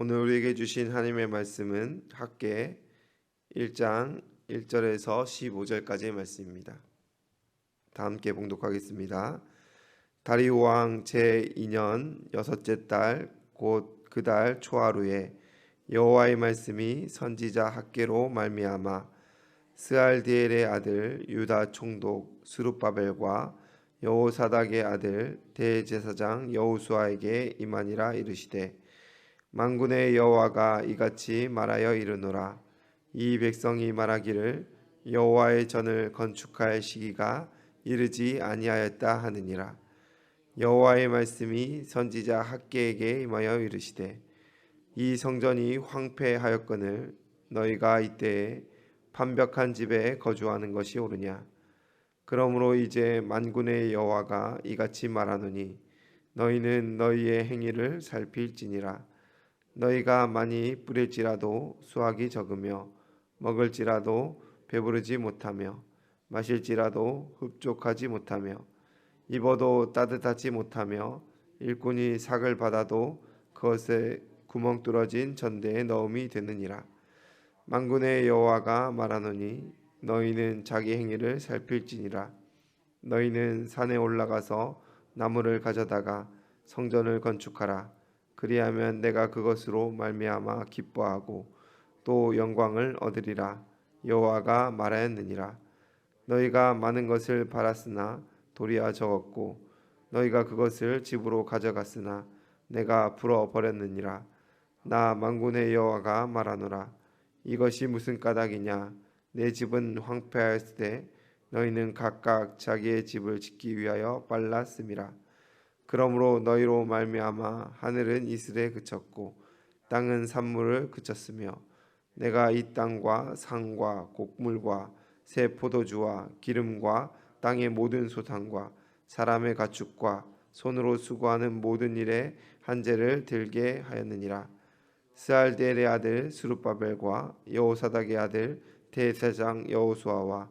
오늘 우리에게 주신 하나님의 말씀은 학개 1장 1절에서 15절까지의 말씀입니다. 다 함께 봉독하겠습니다. 다리오 왕 제2년 여섯째 달 곧 그 달 초하루에 여호와의 말씀이 선지자 학개로 말미암아 스알디엘의 아들 유다 총독 스룹바벨과 여호사닥의 아들 대제사장 여호수아에게 임하니라. 이르시되 만군의 여호와가 이같이 말하여 이르노라. 이 백성이 말하기를 여호와의 전을 건축할 시기가 이르지 아니하였다 하느니라. 여호와의 말씀이 선지자 학개에게 임하여 이르시되 이 성전이 황폐하였거늘 너희가 이때에 판벽한 집에 거주하는 것이 옳으냐. 그러므로 이제 만군의 여호와가 이같이 말하노니 너희는 너희의 행위를 살필지니라. 너희가 많이 뿌릴지라도 수확이 적으며 먹을지라도 배부르지 못하며 마실지라도 흡족하지 못하며 입어도 따뜻하지 못하며 일꾼이 삭을 받아도 그것에 구멍 뚫어진 전대에 넣음이 되느니라. 만군의 여호와가 말하노니 너희는 자기 행위를 살필지니라. 너희는 산에 올라가서 나무를 가져다가 성전을 건축하라. 그리하면 내가 그것으로 말미암아 기뻐하고 또 영광을 얻으리라. 여호와가 말하였느니라. 너희가 많은 것을 바랐으나 도리어 적었고 너희가 그것을 집으로 가져갔으나 내가 불어 버렸느니라. 나 만군의 여호와가 말하노라. 이것이 무슨 까닭이냐. 내 집은 황폐하였으되 너희는 각각 자기의 집을 짓기 위하여 빨랐음이라. 그러므로 너희로 말미암아 하늘은 이슬에 그쳤고 땅은 산물을 그쳤으며 내가 이 땅과 산과 곡물과 새 포도주와 기름과 땅의 모든 소산과 사람의 가축과 손으로 수고하는 모든 일에 한재를 들게 하였느니라. 스알디엘의 아들 스룹바벨과 여호사닥의 아들 대제사장 여호수아와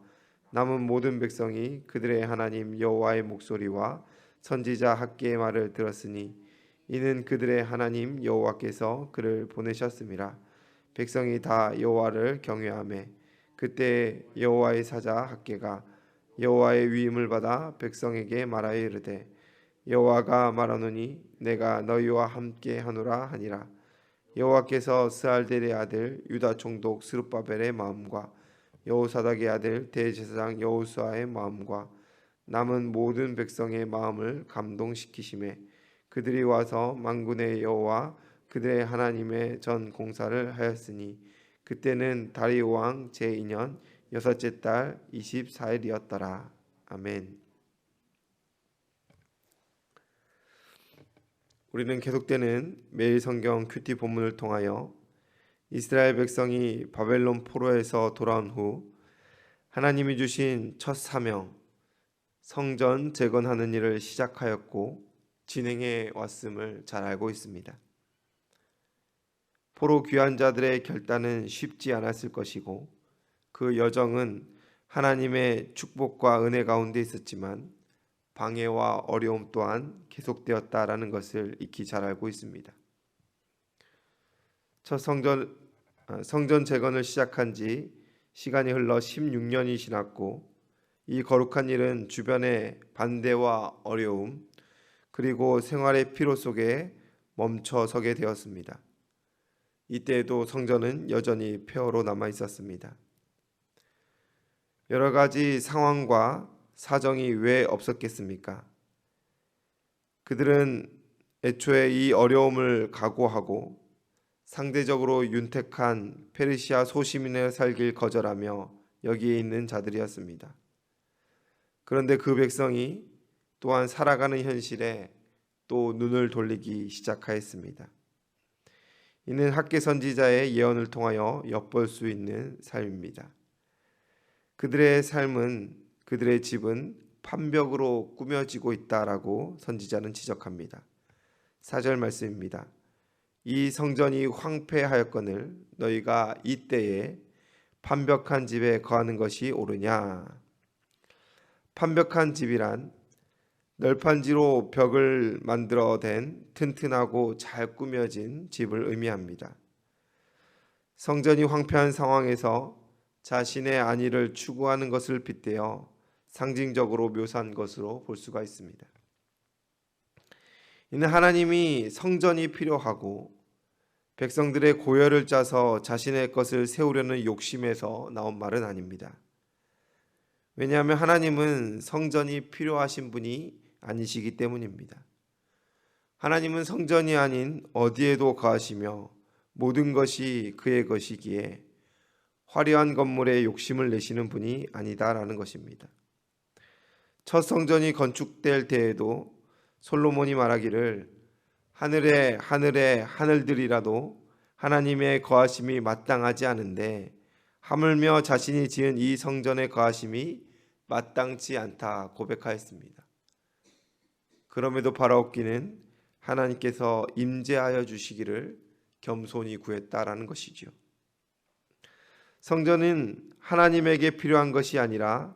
남은 모든 백성이 그들의 하나님 여호와의 목소리와 선지자 학개의 말을 들었으니 이는 그들의 하나님 여호와께서 그를 보내셨음이라. 백성이 다 여호와를 경외하며 그때 여호와의 사자 학개가 여호와의 위임을 받아 백성에게 말하여 이르되 여호와가 말하노니 내가 너희와 함께 하노라 하니라. 여호와께서 스알델의 아들 유다 총독 스룹바벨의 마음과 여호사닥의 아들 대제사장 여호수아의 마음과 남은 모든 백성의 마음을 감동시키심에 그들이 와서 만군의 여호와 그들의 하나님의 전 공사를 하였으니 그때는 다리오 왕 제2년 여섯째 달 24일이었더라. 아멘. 우리는 계속되는 매일 성경 큐티 본문을 통하여 이스라엘 백성이 바벨론 포로에서 돌아온 후 하나님이 주신 첫 사명 성전 재건하는 일을 시작하였고 진행해 왔음을 잘 알고 있습니다. 포로 귀환 자들의 결단은 쉽지 않았을 것이고 그 여정은 하나님의 축복과 은혜 가운데 있었지만 방해와 어려움 또한 계속되었다라는 것을 익히 잘 알고 있습니다. 첫 성전 재건을 시작한 지 시간이 흘러 16년이 지났고 이 거룩한 일은 주변의 반대와 어려움 그리고 생활의 피로 속에 멈춰서게 되었습니다. 이때에도 성전은 여전히 폐허로 남아 있었습니다. 여러 가지 상황과 사정이 왜 없었겠습니까? 그들은 애초에 이 어려움을 각오하고 상대적으로 윤택한 페르시아 소시민의 살길 거절하며 여기에 있는 자들이었습니다. 그런데 그 백성이 또한 살아가는 현실에 또 눈을 돌리기 시작하였습니다. 이는 학개 선지자의 예언을 통하여 엿볼 수 있는 삶입니다. 그들의 삶은 그들의 집은 판벽으로 꾸며지고 있다라고 선지자는 지적합니다. 4절 말씀입니다. 이 성전이 황폐하였거늘 너희가 이때에 판벽한 집에 거하는 것이 옳으냐. 판벽한 집이란 널판지로 벽을 만들어댄 튼튼하고 잘 꾸며진 집을 의미합니다. 성전이 황폐한 상황에서 자신의 안위를 추구하는 것을 빗대어 상징적으로 묘사한 것으로 볼 수가 있습니다. 이는 하나님이 성전이 필요하고 백성들의 고열을 짜서 자신의 것을 세우려는 욕심에서 나온 말은 아닙니다. 왜냐하면 하나님은 성전이 필요하신 분이 아니시기 때문입니다. 하나님은 성전이 아닌 어디에도 거하시며 모든 것이 그의 것이기에 화려한 건물에 욕심을 내시는 분이 아니다라는 것입니다. 첫 성전이 건축될 때에도 솔로몬이 말하기를 하늘의 하늘들이라도 하나님의 거하심이 마땅하지 않은데 하물며 자신이 지은 이 성전의 거하심이 마땅치 않다 고백하였습니다. 그럼에도 바라옵기는 하나님께서 임재하여 주시기를 겸손히 구했다라는 것이죠. 성전은 하나님에게 필요한 것이 아니라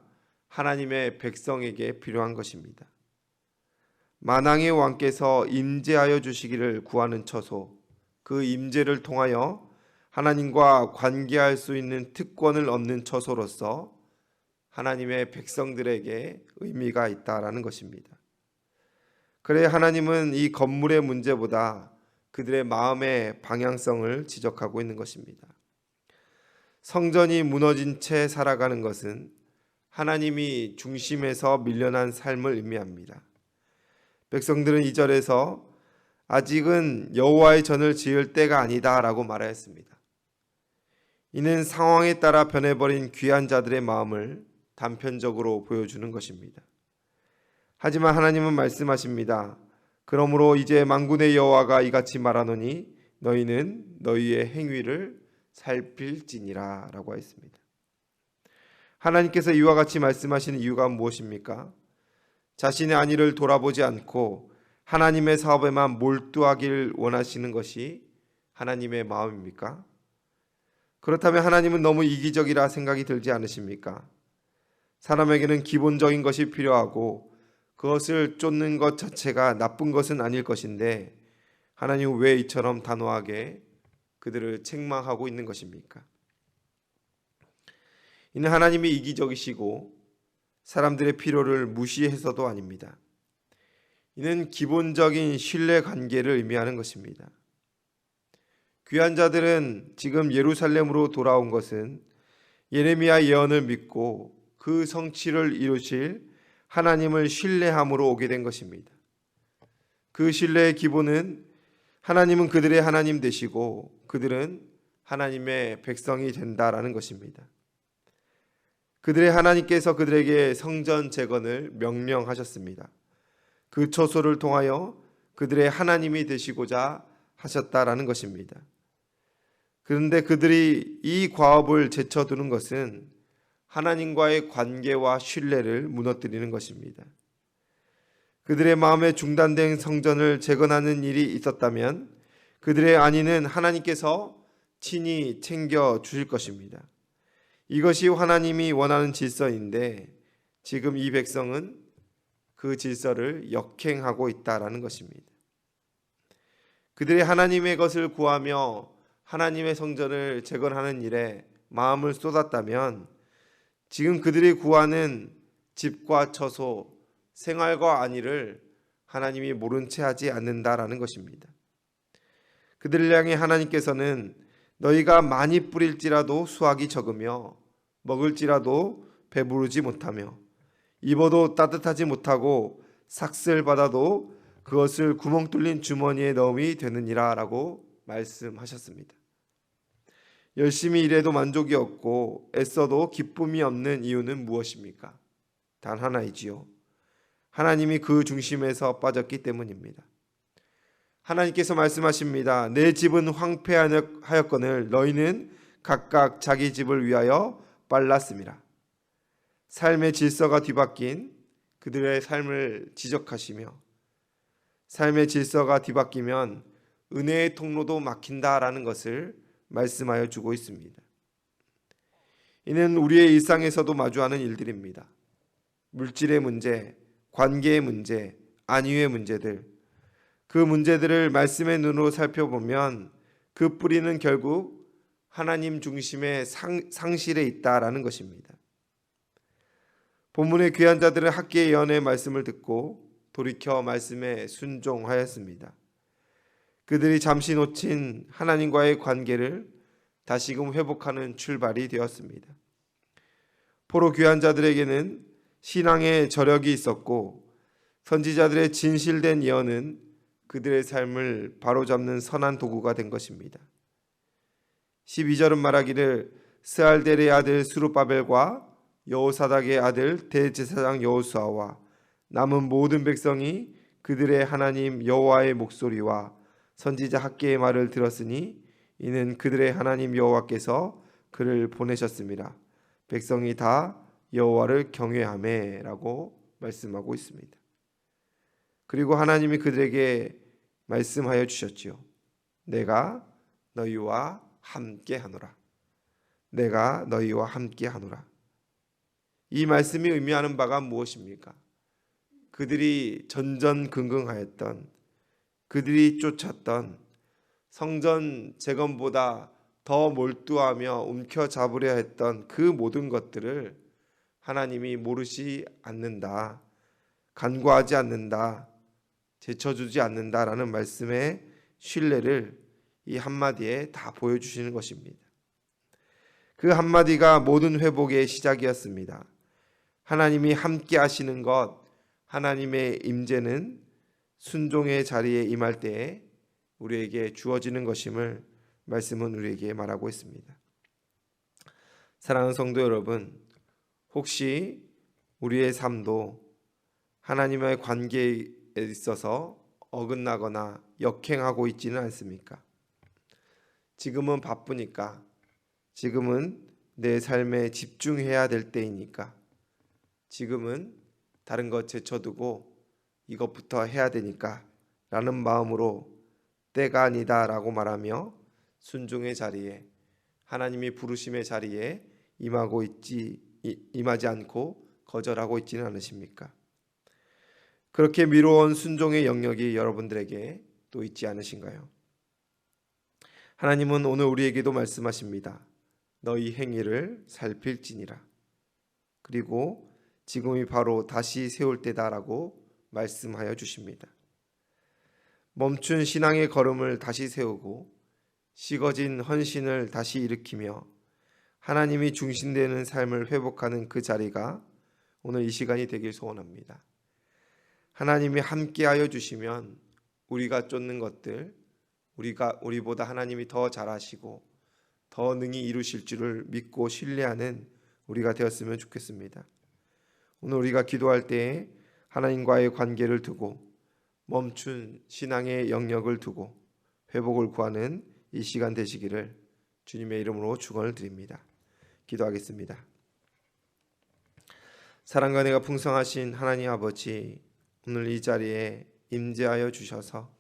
하나님의 백성에게 필요한 것입니다. 만왕의 왕께서 임재하여 주시기를 구하는 처소, 그 임재를 통하여 하나님과 관계할 수 있는 특권을 얻는 처소로서 하나님의 백성들에게 의미가 있다라는 것입니다. 그래 하나님은 이 건물의 문제보다 그들의 마음의 방향성을 지적하고 있는 것입니다. 성전이 무너진 채 살아가는 것은 하나님이 중심에서 밀려난 삶을 의미합니다. 백성들은 2절에서 아직은 여호와의 전을 지을 때가 아니다라고 말하였습니다. 이는 상황에 따라 변해버린 귀한 자들의 마음을 단편적으로 보여주는 것입니다. 하지만 하나님은 말씀하십니다. 그러므로 이제 만군의 여호와가 이같이 말하노니 너희는 너희의 행위를 살필지니라 라고 하였습니다. 하나님께서 이와 같이 말씀하시는 이유가 무엇입니까? 자신의 안위를 돌아보지 않고 하나님의 사업에만 몰두하길 원하시는 것이 하나님의 마음입니까? 그렇다면 하나님은 너무 이기적이라 생각이 들지 않으십니까? 사람에게는 기본적인 것이 필요하고 그것을 쫓는 것 자체가 나쁜 것은 아닐 것인데 하나님은 왜 이처럼 단호하게 그들을 책망하고 있는 것입니까? 이는 하나님이 이기적이시고 사람들의 필요를 무시해서도 아닙니다. 이는 기본적인 신뢰 관계를 의미하는 것입니다. 귀한 자들은 지금 예루살렘으로 돌아온 것은 예레미야 예언을 믿고 그 성취를 이루실 하나님을 신뢰함으로 오게 된 것입니다. 그 신뢰의 기본은 하나님은 그들의 하나님 되시고 그들은 하나님의 백성이 된다라는 것입니다. 그들의 하나님께서 그들에게 성전 재건을 명령하셨습니다. 그 처소를 통하여 그들의 하나님이 되시고자 하셨다라는 것입니다. 그런데 그들이 이 과업을 제쳐두는 것은 하나님과의 관계와 신뢰를 무너뜨리는 것입니다. 그들의 마음에 중단된 성전을 재건하는 일이 있었다면 그들의 안위는 하나님께서 친히 챙겨 주실 것입니다. 이것이 하나님이 원하는 질서인데 지금 이 백성은 그 질서를 역행하고 있다라는 것입니다. 그들이 하나님의 것을 구하며 하나님의 성전을 재건하는 일에 마음을 쏟았다면 지금 그들이 구하는 집과 처소, 생활과 안위를 하나님이 모른 채 하지 않는다라는 것입니다. 그들을 향해 하나님께서는 너희가 많이 뿌릴지라도 수확이 적으며 먹을지라도 배부르지 못하며 입어도 따뜻하지 못하고 삭슬 받아도 그것을 구멍 뚫린 주머니에 넣음이 되느니라 라고 말씀하셨습니다. 열심히 일해도 만족이 없고 애써도 기쁨이 없는 이유는 무엇입니까? 단 하나이지요. 하나님이 그 중심에서 빠졌기 때문입니다. 하나님께서 말씀하십니다. 내 집은 황폐하였거늘 너희는 각각 자기 집을 위하여 빨랐습니다. 삶의 질서가 뒤바뀐 그들의 삶을 지적하시며 삶의 질서가 뒤바뀌면 은혜의 통로도 막힌다라는 것을 말씀하여 주고 있습니다. 이는 우리의 일상에서도 마주하는 일들입니다. 물질의 문제, 관계의 문제, 안위의 문제들, 그 문제들을 말씀의 눈으로 살펴보면 그 뿌리는 결국 하나님 중심의 상실에 있다라는 것입니다. 본문의 귀한 자들은 학계의 예언의 말씀을 듣고 돌이켜 말씀에 순종하였습니다. 그들이 잠시 놓친 하나님과의 관계를 다시금 회복하는 출발이 되었습니다. 포로 귀한 자들에게는 신앙의 저력이 있었고 선지자들의 진실된 예언은 그들의 삶을 바로잡는 선한 도구가 된 것입니다. 12절은 말하기를 스알델의 아들 스룹바벨과 여호사닥의 아들 대제사장 여호수아와 남은 모든 백성이 그들의 하나님 여호와의 목소리와 선지자 학개의 말을 들었으니 이는 그들의 하나님 여호와께서 그를 보내셨습니다. 백성이 다 여호와를 경외하매라고 말씀하고 있습니다. 그리고 하나님이 그들에게 말씀하여 주셨지요. 내가 너희와 함께 하노라. 내가 너희와 함께 하노라. 이 말씀이 의미하는 바가 무엇입니까? 그들이 전전긍긍하였던, 그들이 쫓았던 성전 재건보다 더 몰두하며 움켜잡으려 했던 그 모든 것들을 하나님이 모르지 않는다, 간과하지 않는다, 제쳐주지 않는다라는 말씀의 신뢰를 이 한마디에 다 보여주시는 것입니다. 그 한마디가 모든 회복의 시작이었습니다. 하나님이 함께 하시는 것, 하나님의 임재는 순종의 자리에 임할 때에 우리에게 주어지는 것임을 말씀은 우리에게 말하고 있습니다. 사랑하는 성도 여러분, 혹시 우리의 삶도 하나님과의 관계에 있어서 어긋나거나 역행하고 있지는 않습니까? 지금은 바쁘니까, 지금은 내 삶에 집중해야 될 때이니까, 지금은 다른 것 제쳐두고 이것부터 해야 되니까 라는 마음으로 때가 아니다 라고 말하며 순종의 자리에, 하나님이 부르심의 자리에 임하지 않고 거절하고 있지는 않으십니까? 그렇게 미뤄온 순종의 영역이 여러분들에게 또 있지 않으신가요? 하나님은 오늘 우리에게도 말씀하십니다. 너희 행위를 살필지니라. 그리고 지금이 바로 다시 세울 때다라고 말씀하여 주십니다. 멈춘 신앙의 걸음을 다시 세우고 식어진 헌신을 다시 일으키며 하나님이 중심되는 삶을 회복하는 그 자리가 오늘 이 시간이 되길 소원합니다. 하나님이 함께하여 주시면 우리가 쫓는 것들, 우리보다 하나님이 더 잘하시고 더 능히 이루실 줄을 믿고 신뢰하는 우리가 되었으면 좋겠습니다. 오늘 우리가 기도할 때에 하나님과의 관계를 두고 멈춘 신앙의 영역을 두고 회복을 구하는 이 시간 되시기를 주님의 이름으로 축원을 드립니다. 기도하겠습니다. 사랑과 은혜가 풍성하신 하나님 아버지, 오늘 이 자리에 임재하여 주셔서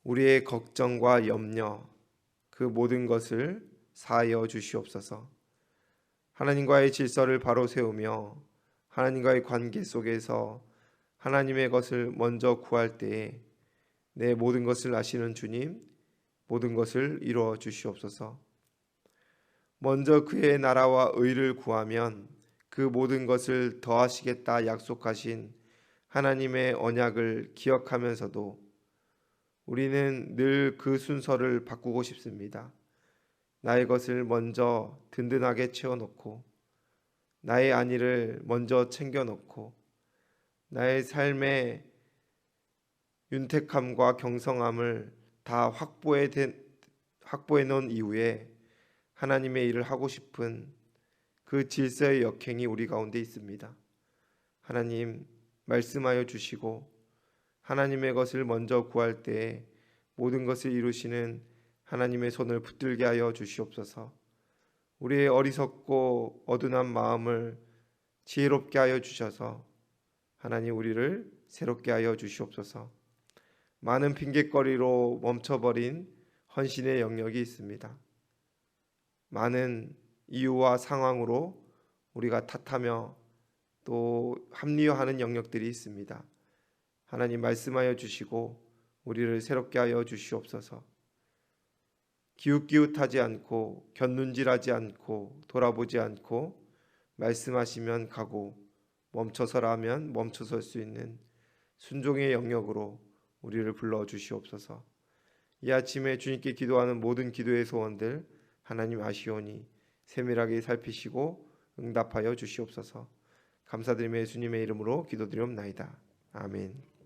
우리의 걱정과 염려, 그 모든 것을 사하여 주시옵소서. 하나님과의 질서를 바로 세우며 하나님과의 관계 속에서 하나님의 것을 먼저 구할 때에 내 모든 것을 아시는 주님, 모든 것을 이루어 주시옵소서. 먼저 그의 나라와 의를 구하면 그 모든 것을 더하시겠다 약속하신 하나님의 언약을 기억하면서도 우리는 늘 그 순서를 바꾸고 싶습니다. 나의 것을 먼저 든든하게 채워놓고 나의 안위를 먼저 챙겨놓고 나의 삶의 윤택함과 경성함을 다 확보해 놓은 이후에 하나님의 일을 하고 싶은 그 질서의 역행이 우리 가운데 있습니다. 하나님 말씀하여 주시고 하나님의 것을 먼저 구할 때에 모든 것을 이루시는 하나님의 손을 붙들게 하여 주시옵소서. 우리의 어리석고 어둔한 마음을 지혜롭게 하여 주셔서 하나님 우리를 새롭게 하여 주시옵소서. 많은 핑곗거리로 멈춰버린 헌신의 영역이 있습니다. 많은 이유와 상황으로 우리가 탓하며 또 합리화하는 영역들이 있습니다. 하나님 말씀하여 주시고 우리를 새롭게 하여 주시옵소서. 기웃기웃하지 않고 곁눈질하지 않고 돌아보지 않고 말씀하시면 가고 멈춰서라 하면 멈춰설 수 있는 순종의 영역으로 우리를 불러 주시옵소서. 이 아침에 주님께 기도하는 모든 기도의 소원들 하나님 아시오니 세밀하게 살피시고 응답하여 주시옵소서. 감사드리며 예수님의 이름으로 기도드리옵나이다. 아멘.